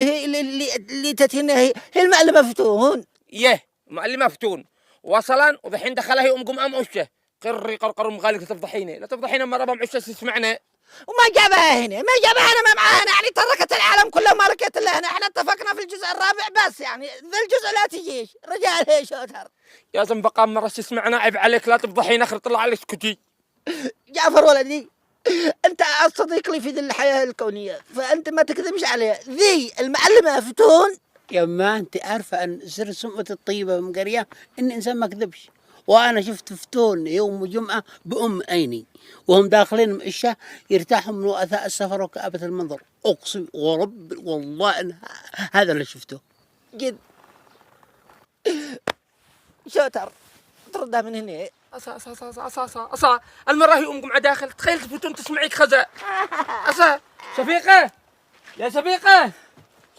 هي اللي تتهنى هي المعلمة فتون. يه معلمة فتون وصلا ودحين دخلها هي قمقم عشه قري قرقر مغالك تفضحيني لا تفضحينا مرة بعشه تسمعنا. وما جابها هنا ما جابها هنا ما معانا يعني تركت العالم كله ما لقيت الا هنا. احنا اتفقنا في الجزء الرابع بس يعني ذا الجزء لا تجيش رجال هي شوتر. يا زنبقة مرة تسمعنا عيب عليك لا تفضحينا اخر طلع عليك اسكتي. جعفر ولدي انت الصديق لي في ذي الحياة الكونية فانت ما تكذبش عليها. ذي المعلمة فتون يما انت عارفه ان سر سمعة الطيبه من قريه ان انسان ما كذبش. وانا شفت فتون يوم الجمعه بام عيني وهم داخلين معشه يرتاحوا من وثاء السفر وكآبة المنظر. اقسم ورب والله ان هذا اللي شفته. جد شوتر تردها من هنا. أصا المرة هي قمقم داخل تخيل فتون تسمعيك خزا. أصا شفيقة يا شفيقة